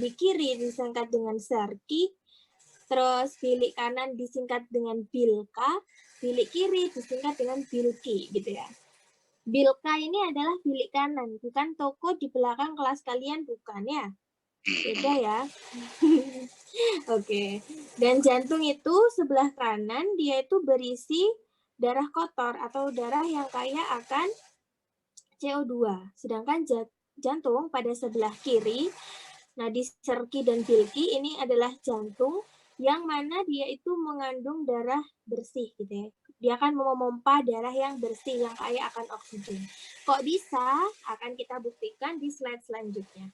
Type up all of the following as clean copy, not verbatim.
Bilik kiri disingkat dengan sarki, terus bilik kanan disingkat dengan bilka, bilik kiri disingkat dengan bilki, gitu ya. Bilka ini adalah bilik kanan, bukan toko di belakang kelas kalian, bukan ya? Beda ya. Oke. Dan jantung itu sebelah kanan dia itu berisi darah kotor atau darah yang kaya akan CO2. Sedangkan jantung pada sebelah kiri, nah di Serki dan Bilki ini adalah jantung yang mana dia itu mengandung darah bersih gitu ya. Dia akan memompa darah yang bersih yang kaya akan oksigen. Kok bisa? Akan kita buktikan di slide selanjutnya.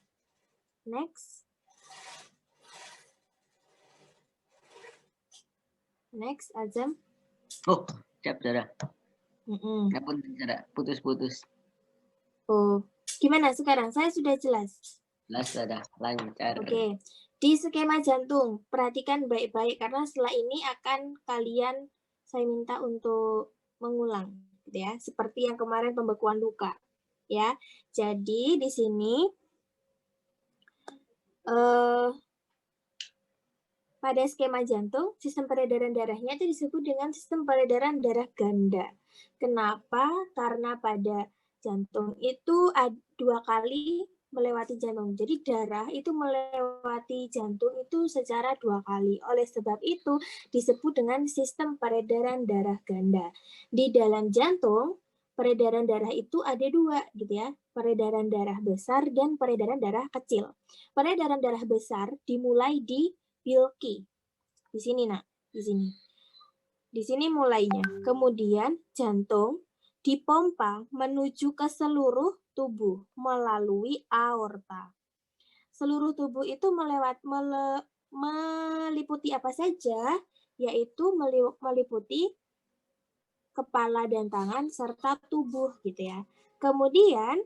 Next. Next, Azam. Oh, siap, Saudara. Putus-putus. Oh, gimana sekarang? Saya sudah jelas. Jelas, Saudara. Lancar. Oke. Di skema jantung, perhatikan baik-baik karena setelah ini akan kalian saya minta untuk mengulang, gitu ya. Seperti yang kemarin pembekuan luka, ya. Jadi di sini pada skema jantung, sistem peredaran darahnya itu disebut dengan sistem peredaran darah ganda. Kenapa? Karena pada jantung itu ada 2 kali melewati jantung. Jadi darah itu melewati jantung itu secara 2 kali. Oleh sebab itu disebut dengan sistem peredaran darah ganda. Di dalam jantung, peredaran darah itu ada 2 gitu ya. Peredaran darah besar dan peredaran darah kecil. Peredaran darah besar dimulai di Bilki. Di sini, Nak. Di sini. Di sini mulainya. Kemudian jantung dipompa menuju ke seluruh tubuh melalui aorta. Seluruh tubuh itu meliputi apa saja? Yaitu meliputi kepala dan tangan serta tubuh gitu ya. Kemudian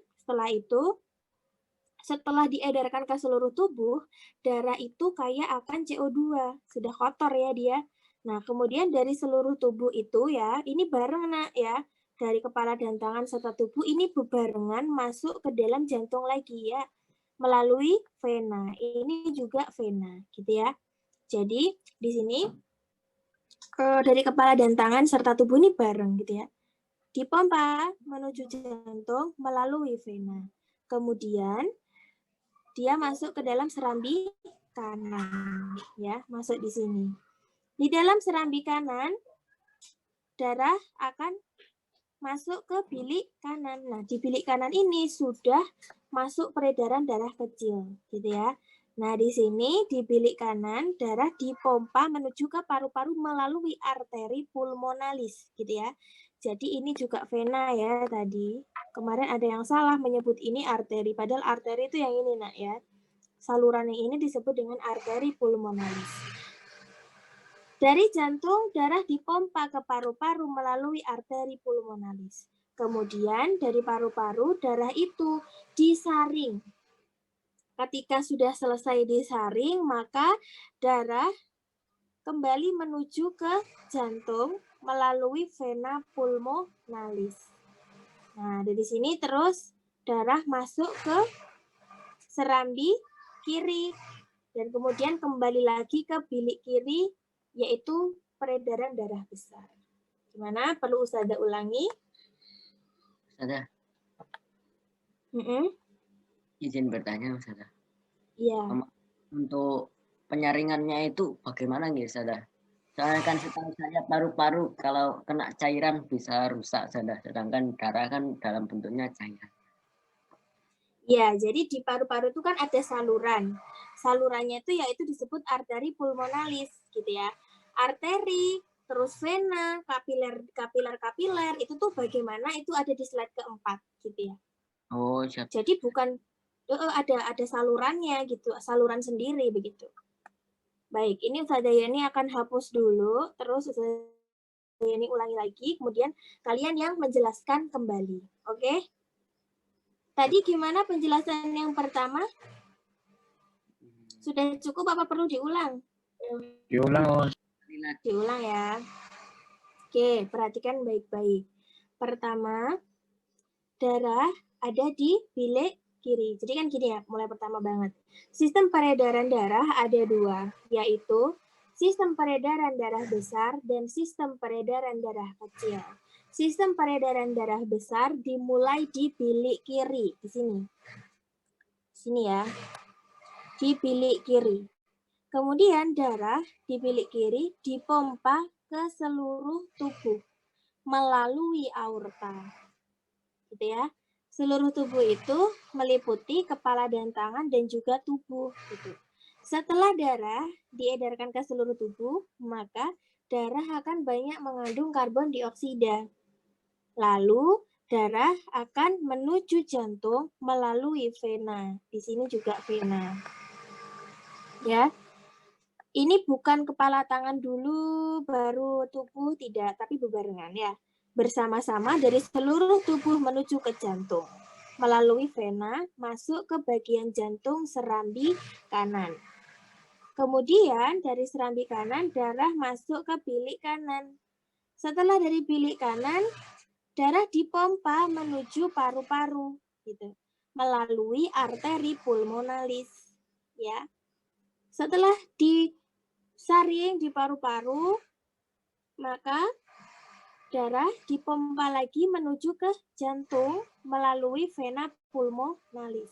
setelah diedarkan ke seluruh tubuh, darah itu kaya akan CO2, sudah kotor ya dia. Nah, kemudian dari seluruh tubuh itu ya, ini bareng Nak ya, dari kepala dan tangan serta tubuh ini bebarengan masuk ke dalam jantung lagi ya, melalui vena. Ini juga vena, gitu ya. Jadi di sini dari kepala dan tangan serta tubuh ini bareng gitu ya. Dipompa menuju jantung melalui vena. Kemudian dia masuk ke dalam serambi kanan, ya, masuk di sini. Di dalam serambi kanan, darah akan masuk ke bilik kanan. Nah, di bilik kanan ini sudah masuk peredaran darah kecil, gitu ya. Nah, di sini di bilik kanan, darah dipompa menuju ke paru-paru melalui arteri pulmonalis, gitu ya. Jadi ini juga vena ya tadi. Kemarin ada yang salah menyebut ini arteri, padahal arteri itu yang ini, Nak, ya. Saluran yang ini disebut dengan arteri pulmonalis. Dari jantung, darah dipompa ke paru-paru melalui arteri pulmonalis. Kemudian dari paru-paru, darah itu disaring. Ketika sudah selesai disaring, maka darah kembali menuju ke jantung melalui vena pulmonalis. Nah, dari sini terus darah masuk ke serambi kiri dan kemudian kembali lagi ke bilik kiri yaitu peredaran darah besar. Gimana? Perlu Ustazah ulangi? Ustazah. Izin bertanya, Ustazah. Iya. Untuk penyaringannya itu bagaimana nih, Ustazah? Soalnya kan setahu saya paru-paru kalau kena cairan bisa rusak, Ustazah. Sedangkan darah kan dalam bentuknya cairan. Ya, jadi di paru-paru itu kan ada saluran. Salurannya itu yaitu disebut arteri pulmonalis, gitu ya. Arteri, terus vena, kapiler itu tuh bagaimana itu ada di slide keempat, gitu ya. Oh, siap. Jadi bukan ada salurannya gitu, saluran sendiri begitu. Baik, ini Ustazah Yani akan hapus dulu, terus Ustazah Yani ulangi lagi, kemudian kalian yang menjelaskan kembali, oke? Tadi gimana penjelasan yang pertama? Sudah cukup apa perlu diulang? Diulang. Diulang ya. Oke, perhatikan baik-baik. Pertama, darah ada di bilik kiri. Jadi kan gini ya, mulai pertama banget. Sistem peredaran darah ada dua, yaitu sistem peredaran darah besar dan sistem peredaran darah kecil. Sistem peredaran darah besar dimulai di bilik kiri, di sini. Sini ya, di bilik kiri. Kemudian darah di bilik kiri dipompa ke seluruh tubuh melalui aorta. Gitu ya. Seluruh tubuh itu meliputi kepala dan tangan dan juga tubuh gitu. Setelah darah diedarkan ke seluruh tubuh, maka darah akan banyak mengandung karbon dioksida. Lalu darah akan menuju jantung melalui vena. Di sini juga vena. Ya. Ini bukan kepala tangan dulu baru tubuh, tidak, tapi bebarengan ya. Bersama-sama dari seluruh tubuh menuju ke jantung. Melalui vena masuk ke bagian jantung serambi kanan. Kemudian dari serambi kanan darah masuk ke bilik kanan. Setelah dari bilik kanan darah dipompa menuju paru-paru gitu. Melalui arteri pulmonalis ya. Setelah disaring di paru-paru, maka darah dipompa lagi menuju ke jantung melalui vena pulmonalis.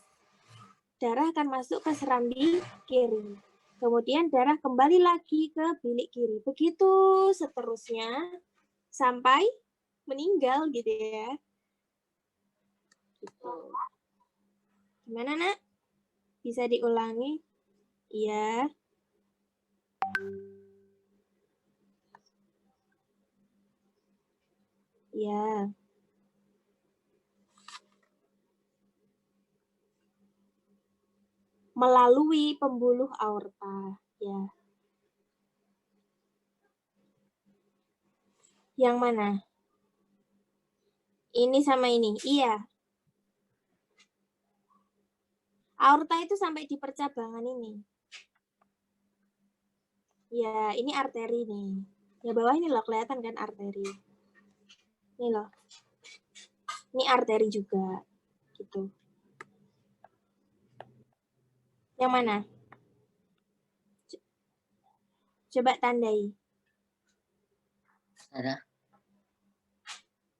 Darah akan masuk ke serambi kiri. Kemudian darah kembali lagi ke bilik kiri. Begitu seterusnya sampai meninggal gitu ya. Gitu. Gimana, Nak? Bisa diulangi? Iya. Ya. Melalui pembuluh aorta, ya. Yang mana? Ini sama ini. Iya. Aorta itu sampai di percabangan ini. Ya, ini arteri nih. Ya bawah ini loh, kelihatan kan arteri. Ini loh. Ini arteri juga. Gitu. Yang mana? Coba tandai. Ada.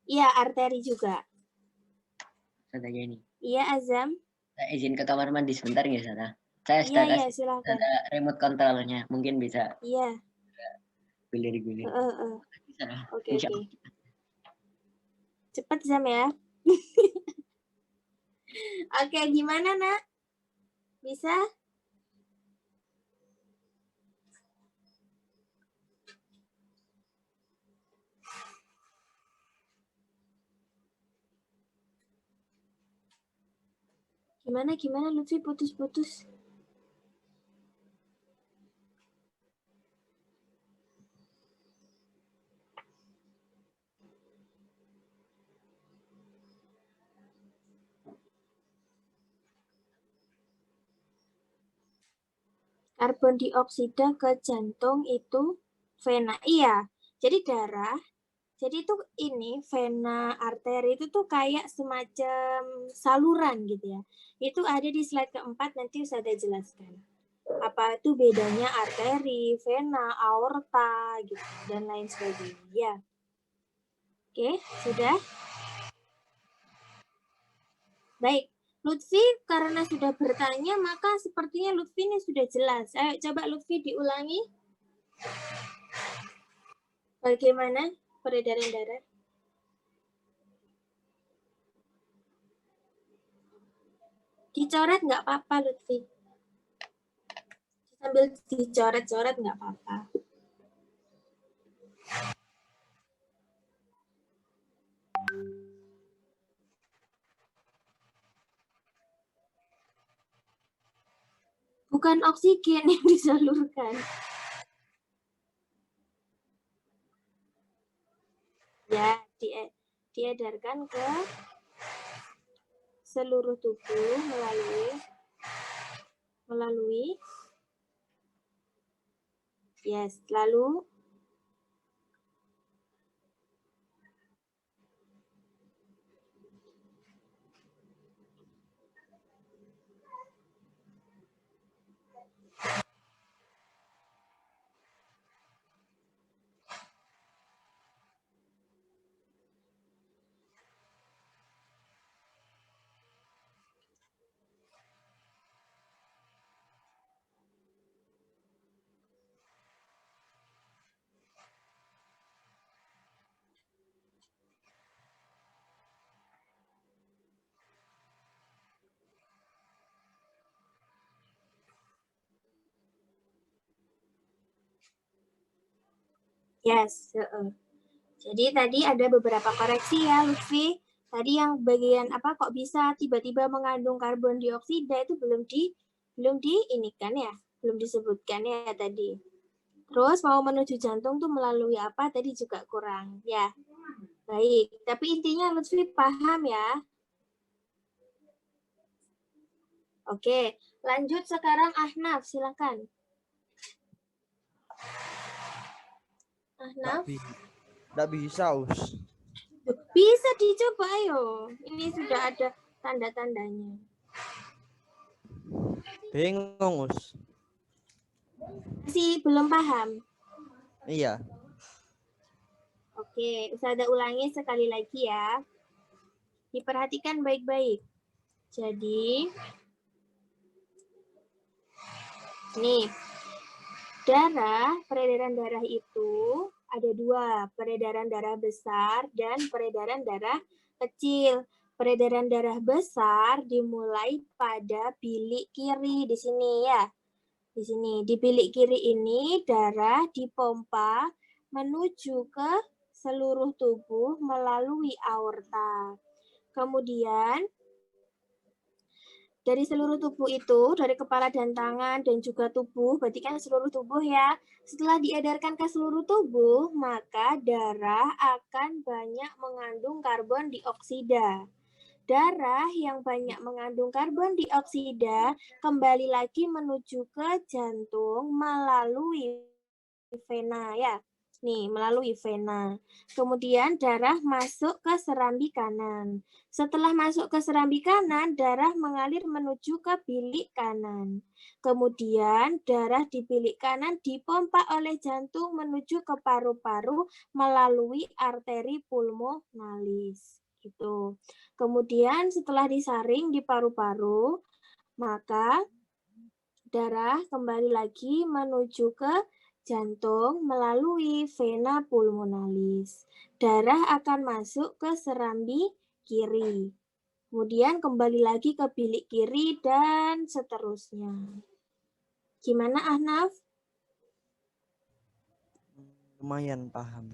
Iya, arteri juga. Ada ini. Iya, Azam. Saya izin ke kamar mandi sebentar ya, Sarah. Saya Iya, sudah iya, kasih silakan. ada remote controlnya, mungkin bisa. Iya. Gulir-gulir. Oke. Cepat, Zam ya. Oke, gimana, Nak? Bisa? Gimana Lutfi putus-putus? Karbon dioksida ke jantung itu vena. Iya, jadi darah. Jadi itu ini vena arteri itu tuh kayak semacam saluran gitu ya. Itu ada di slide keempat, nanti saya jelaskan. Apa itu bedanya arteri, vena, aorta gitu dan lain sebagainya. Oke, sudah? Baik. Lutfi karena sudah bertanya, maka sepertinya Lutfi ini sudah jelas. Ayo coba Lutfi diulangi. Bagaimana peredaran darah? Dicoret nggak apa-apa, Lutfi. Sambil dicoret-coret nggak apa-apa. Bukan oksigen yang disalurkan. Ya, diedarkan ke seluruh tubuh melalui yes, lalu Yes. Jadi tadi ada beberapa koreksi ya, Lutfi. Tadi yang bagian apa kok bisa tiba-tiba mengandung karbon dioksida itu belum ini kan ya, belum disebutkan ya tadi. Terus mau menuju jantung tuh melalui apa tadi juga kurang ya. Baik, tapi intinya Lutfi paham ya. Oke, lanjut sekarang Ahnaf, silakan. Ahnaf? Nggak bisa, Us. Bisa dicoba, ayo. Ini sudah ada tanda-tandanya. Bingung, Us. Masih belum paham? Iya. Oke, Ustazah ulangi sekali lagi ya. Diperhatikan baik-baik. Jadi, nih, peredaran darah itu ada dua, peredaran darah besar dan peredaran darah kecil. Peredaran darah besar dimulai pada bilik kiri di sini ya. Di sini, di bilik kiri ini darah dipompa menuju ke seluruh tubuh melalui aorta. Kemudian, dari seluruh tubuh itu, dari kepala dan tangan dan juga tubuh, berarti kan seluruh tubuh ya. Setelah diedarkan ke seluruh tubuh, maka darah akan banyak mengandung karbon dioksida. Darah yang banyak mengandung karbon dioksida kembali lagi menuju ke jantung melalui vena ya. Nih, melalui vena. Kemudian darah masuk ke serambi kanan. Setelah masuk ke serambi kanan, darah mengalir menuju ke bilik kanan. Kemudian darah di bilik kanan dipompa oleh jantung menuju ke paru-paru melalui arteri pulmonalis. Gitu. Kemudian setelah disaring di paru-paru, maka darah kembali lagi menuju ke jantung melalui vena pulmonalis. Darah akan masuk ke serambi kiri. Kemudian kembali lagi ke bilik kiri dan seterusnya. Gimana Ahnaf? Lumayan paham.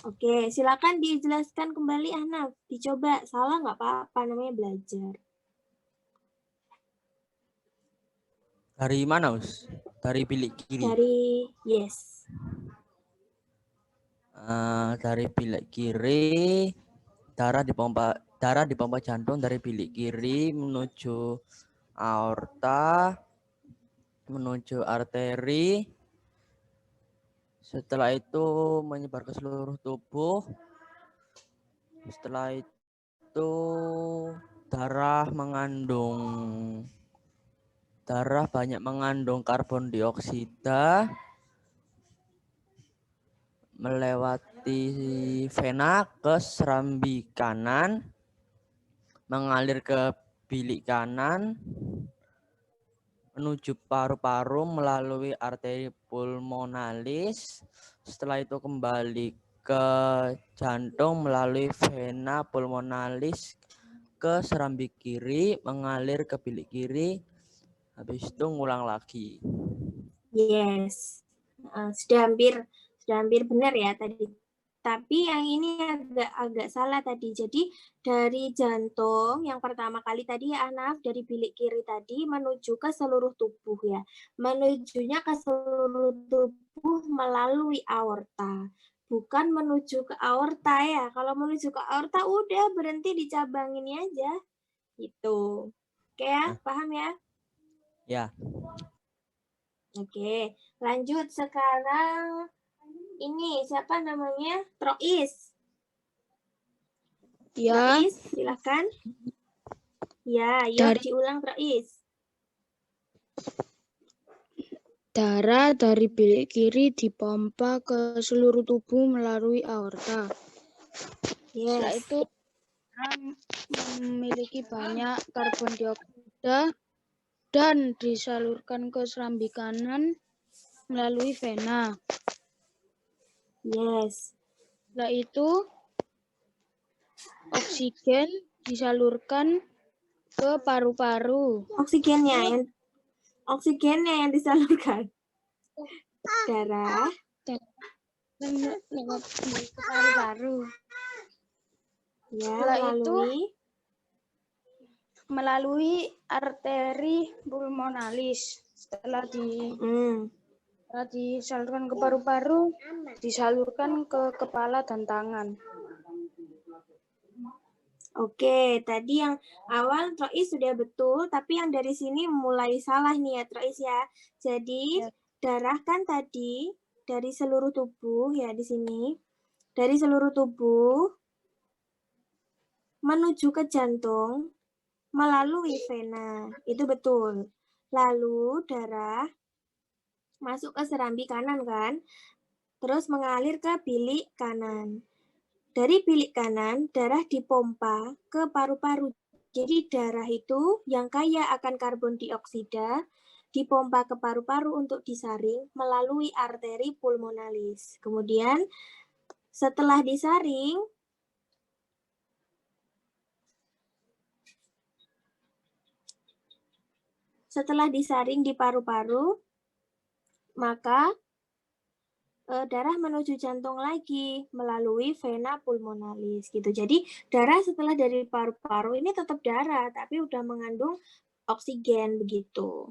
Oke, silakan dijelaskan kembali Ahnaf. Dicoba, salah nggak apa-apa, namanya belajar. Dari mana, Us? Dari bilik kiri. Dari yes. Dari bilik kiri, darah dipompa jantung dari bilik kiri menuju aorta, menuju arteri. Setelah itu menyebar ke seluruh tubuh. Setelah itu darah banyak mengandung karbon dioksida melewati vena ke serambi kanan, mengalir ke bilik kanan, menuju paru-paru melalui arteri pulmonalis. Setelah itu kembali ke jantung melalui vena pulmonalis ke serambi kiri, mengalir ke bilik kiri, habis itu ngulang lagi. Yes. Sudah hampir benar ya tadi. Tapi yang ini agak salah tadi. Jadi dari jantung yang pertama kali tadi ya Ahnaf, dari bilik kiri tadi menuju ke seluruh tubuh ya. Menujunya ke seluruh tubuh melalui aorta. Bukan menuju ke aorta ya. Kalau menuju ke aorta udah berhenti di cabang ini aja. Gitu. Oke ya, paham ya? Ya. Oke, lanjut sekarang ini siapa namanya? Trois. Ya. Trois, silakan. Ya, yuk diulang Trois. Darah dari bilik kiri dipompa ke seluruh tubuh melalui aorta. Setelah itu memiliki banyak karbon dioksida dan disalurkan ke serambi kanan melalui vena. Yes. Setelah itu oksigen disalurkan ke paru-paru. Oksigennya yang disalurkan. Darah lewat ke paru-paru. Ya, Setelah itu melalui melalui arteri pulmonalis. Setelah disalurkan ke paru-paru, disalurkan ke kepala dan tangan. Oke, tadi yang awal Trois sudah betul, tapi yang dari sini mulai salah nih ya Trois ya. Jadi Ya. darah kan tadi dari seluruh tubuh ya di sini. Dari seluruh tubuh menuju ke jantung melalui vena. Itu betul. Lalu darah masuk ke serambi kanan kan, terus mengalir ke bilik kanan. Dari bilik kanan, darah dipompa ke paru-paru. Jadi darah itu yang kaya akan karbon dioksida dipompa ke paru-paru untuk disaring melalui arteri pulmonalis. Kemudian setelah disaring, di paru-paru, maka darah menuju jantung lagi melalui vena pulmonalis gitu. Jadi darah setelah dari paru-paru ini tetap darah tapi udah mengandung oksigen begitu.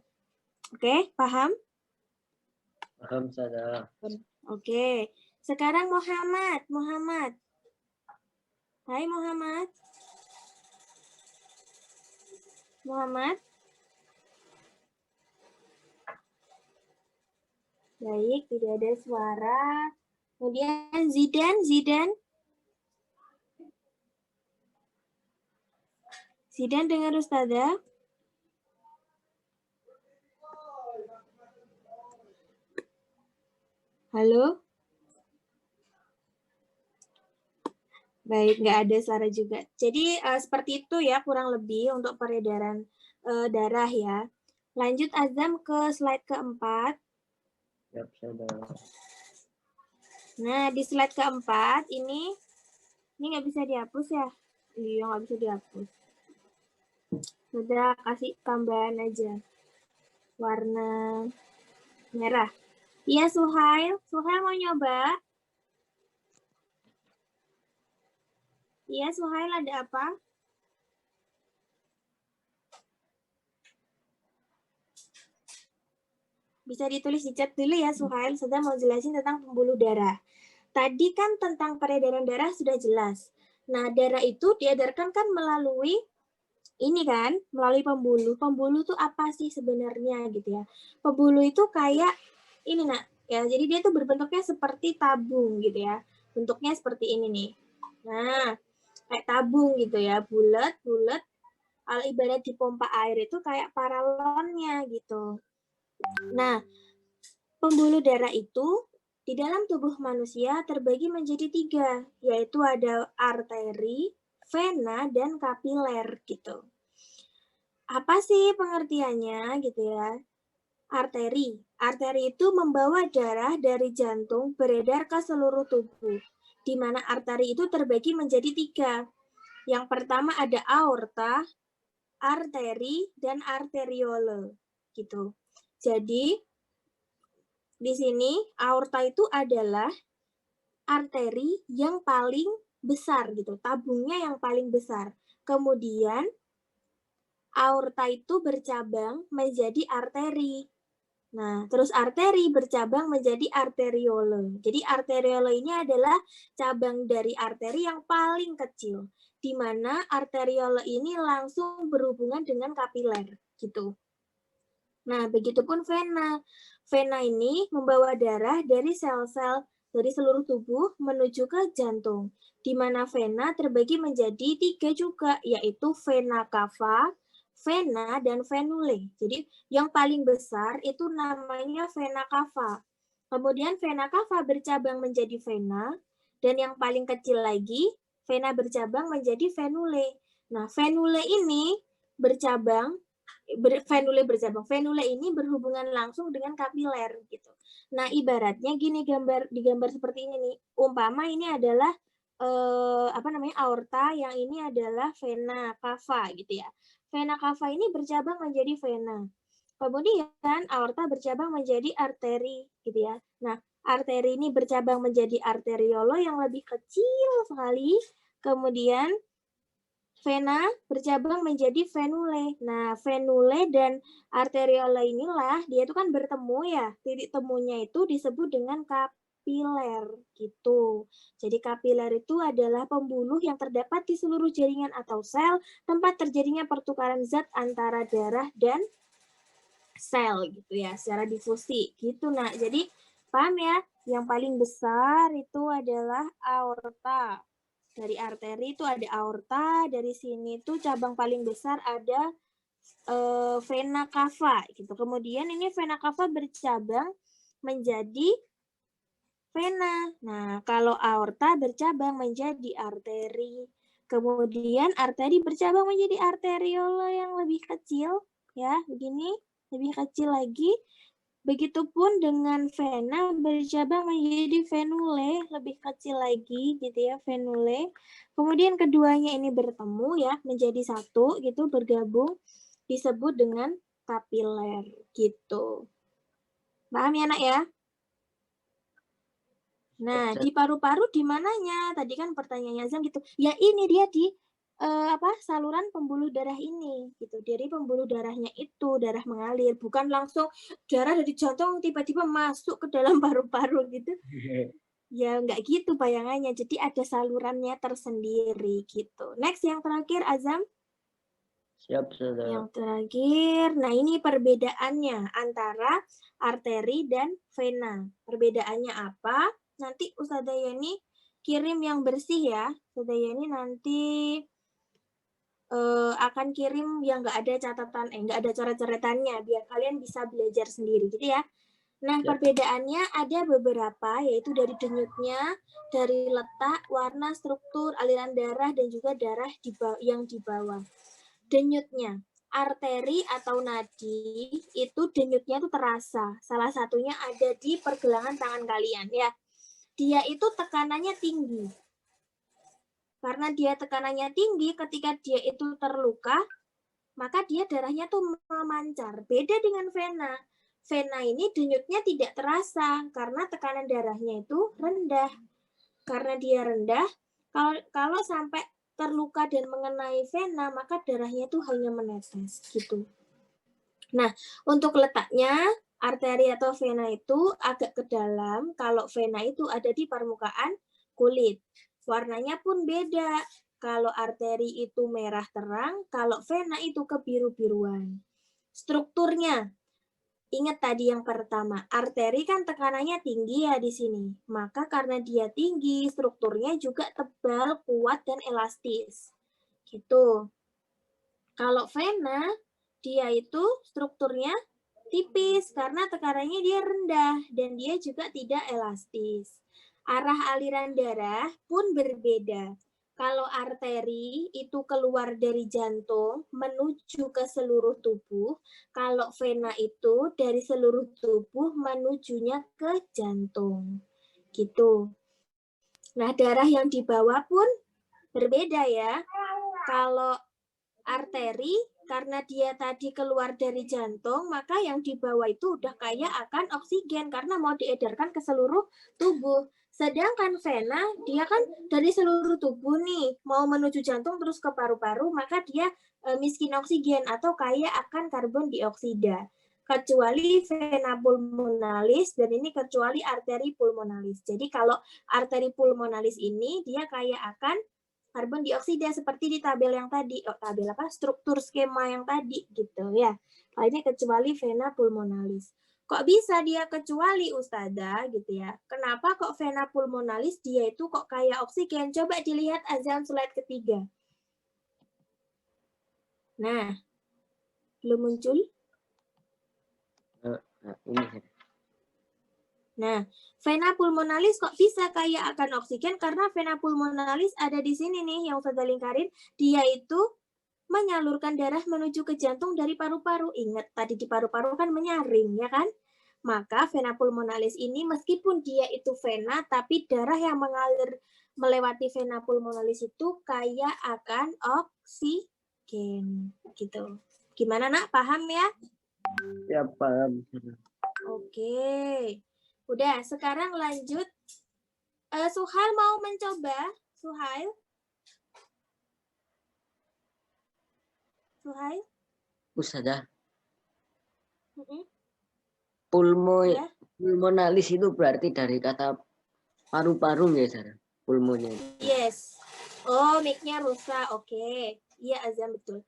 Oke, paham? Paham, Ustazah. Oke. Sekarang Muhammad. Hai Muhammad. Baik, tidak ada suara. Kemudian Zidan. Zidan dengar Ustazah? Halo? Baik, nggak ada suara juga. Jadi seperti itu ya kurang lebih untuk peredaran darah ya. Lanjut Azam ke slide keempat. Siap, Ustazah. Nah, di slide keempat ini nggak bisa dihapus ya? Iya, nggak bisa dihapus. Udah kasih tambahan aja. Warna merah. Iya, Suhail mau nyoba? Iya, Suhail ada apa? Bisa ditulis di chat dulu ya, Suhail. Sudah mau jelasin tentang pembuluh darah. Tadi kan tentang peredaran darah sudah jelas. Nah, darah itu diedarkan kan melalui ini kan, melalui pembuluh. Pembuluh itu apa sih sebenarnya gitu ya? Pembuluh itu kayak ini nak, ya. Jadi dia tuh berbentuknya seperti tabung gitu ya. Bentuknya seperti ini nih. Nah, kayak tabung gitu ya, bulat. Kalau ibarat dipompa air itu kayak paralonnya gitu. Nah, pembuluh darah itu di dalam tubuh manusia terbagi menjadi 3, yaitu ada arteri, vena, dan kapiler gitu. Apa sih pengertiannya gitu ya? Arteri itu membawa darah dari jantung beredar ke seluruh tubuh, di mana arteri itu terbagi menjadi 3. Yang pertama ada aorta, arteri, dan arteriole gitu. Jadi di sini aorta itu adalah arteri yang paling besar gitu, tabungnya yang paling besar. Kemudian aorta itu bercabang menjadi arteri. Nah, terus arteri bercabang menjadi arteriole. Jadi arteriole ini adalah cabang dari arteri yang paling kecil, di mana arteriole ini langsung berhubungan dengan kapiler gitu. Nah, begitupun vena. Vena ini membawa darah dari sel-sel dari seluruh tubuh menuju ke jantung, di mana vena terbagi menjadi 3 juga, yaitu vena cava, vena, dan venule. Jadi yang paling besar itu namanya vena cava. Kemudian vena cava bercabang menjadi vena, dan yang paling kecil lagi, vena bercabang menjadi venule. Nah, venule ini bercabang venule ini berhubungan langsung dengan kapiler gitu. Nah, ibaratnya gini digambar seperti ini nih. Umpama ini adalah aorta, yang ini adalah vena cava gitu ya. Vena cava ini bercabang menjadi vena. Kemudian aorta bercabang menjadi arteri gitu ya. Nah, arteri ini bercabang menjadi arteriolo yang lebih kecil sekali. Kemudian vena bercabang menjadi venule. Nah, venule dan arteriola inilah dia itu kan bertemu ya. Titik temunya itu disebut dengan kapiler gitu. Jadi kapiler itu adalah pembuluh yang terdapat di seluruh jaringan atau sel tempat terjadinya pertukaran zat antara darah dan sel gitu ya, secara difusi gitu. Nah, jadi paham ya? Yang paling besar itu adalah aorta. Dari arteri itu ada aorta, dari sini tuh cabang paling besar ada vena cava gitu. Kemudian ini vena cava bercabang menjadi vena. Nah, kalau aorta bercabang menjadi arteri. Kemudian arteri bercabang menjadi arteriola yang lebih kecil ya, begini, lebih kecil lagi. Begitupun dengan vena bercabang menjadi venule, lebih kecil lagi gitu ya, venule. Kemudian keduanya ini bertemu ya, menjadi satu gitu, bergabung, disebut dengan kapiler gitu. Paham ya, Nak ya? Nah, di paru-paru di mananya? Tadi kan pertanyaannya Azam gitu. Ya ini dia di saluran pembuluh darah ini gitu. Dari pembuluh darahnya itu darah mengalir, bukan langsung darah dari jantung tiba-tiba masuk ke dalam paru-paru gitu. Ya nggak gitu bayangannya. Jadi ada salurannya tersendiri gitu. Next yang terakhir Azam. Siap, Saudara. Yang terakhir, nah ini perbedaannya antara arteri dan vena. Perbedaannya apa? Nanti Ustazah Yeni kirim yang bersih ya. Ustazah Yeni nanti akan kirim yang nggak ada catatan, nggak ada coret-coretannya, biar kalian bisa belajar sendiri gitu ya. Nah, perbedaannya ada beberapa, yaitu dari denyutnya, dari letak, warna, struktur, aliran darah, dan juga darah yang di bawah. Denyutnya, arteri atau nadi, itu denyutnya itu terasa. Salah satunya ada di pergelangan tangan kalian ya. Dia itu tekanannya tinggi. Karena dia tekanannya tinggi, ketika dia itu terluka, maka dia darahnya tuh memancar. Beda dengan vena. Vena ini denyutnya tidak terasa karena tekanan darahnya itu rendah. Karena dia rendah, kalau sampai terluka dan mengenai vena, maka darahnya itu hanya menetes gitu. Nah, untuk letaknya, arteri atau vena itu agak ke dalam. Kalau vena itu ada di permukaan kulit. Warnanya pun beda. Kalau arteri itu merah terang, kalau vena itu kebiru-biruan. Strukturnya, ingat tadi yang pertama, arteri kan tekanannya tinggi ya di sini. Maka karena dia tinggi, strukturnya juga tebal, kuat, dan elastis. Gitu. Kalau vena, dia itu strukturnya tipis karena tekanannya dia rendah dan dia juga tidak elastis. Arah aliran darah pun berbeda. Kalau arteri itu keluar dari jantung menuju ke seluruh tubuh, kalau vena itu dari seluruh tubuh menujunya ke jantung. Gitu. Nah, darah yang dibawa pun berbeda ya. Kalau arteri karena dia tadi keluar dari jantung, maka yang dibawa itu udah kaya akan oksigen karena mau diedarkan ke seluruh tubuh. Sedangkan vena, dia kan dari seluruh tubuh nih, mau menuju jantung terus ke paru-paru, maka dia miskin oksigen atau kaya akan karbon dioksida. Kecuali vena pulmonalis dan ini kecuali arteri pulmonalis. Jadi kalau arteri pulmonalis ini dia kaya akan karbon dioksida seperti di tabel yang tadi, tabel apa? Struktur skema yang tadi gitu ya. Nah, ini kecuali vena pulmonalis. Kok bisa dia kecuali Ustazah gitu ya? Kenapa kok vena pulmonalis dia itu kok kaya oksigen? Coba dilihat Azam slide ketiga. Nah, belum muncul? Ini. Nah, vena pulmonalis kok bisa kaya akan oksigen? Karena vena pulmonalis ada di sini nih yang Ustazah lingkarin. Dia itu menyalurkan darah menuju ke jantung dari paru-paru. Ingat, tadi di paru-paru kan menyaring, ya kan? Maka vena pulmonalis ini meskipun dia itu vena, tapi darah yang mengalir melewati vena pulmonalis itu kaya akan oksigen. Gitu. Gimana, Nak? Paham ya? Ya, paham. Oke. Udah, sekarang lanjut. Suhail mau mencoba? Suhail? Suhail? Ustazah, Mm-mm. Ya. pulmonalis itu berarti dari kata paru-paru ya, Ustazah? Pulmonya. Yes. Oh, mic-nya rusak. Oke. Iya, Azam betul.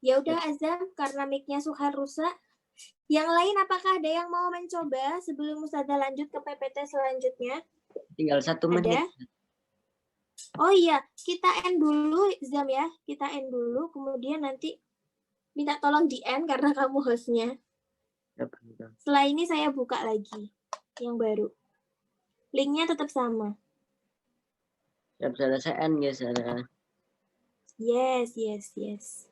Ya udah Azam, karena mic-nya Suhail rusak. Yang lain apakah ada yang mau mencoba sebelum Ustazah lanjut ke PPT selanjutnya? Tinggal 1 menit. Ada? Oh iya, kita end dulu Zam ya. Kita end dulu, kemudian nanti minta tolong di end karena kamu hostnya. Setelah ini saya buka lagi yang baru. Linknya tetap sama. Siap, Ustazah. Saya end ya, Ustazah. Yes, yes, yes.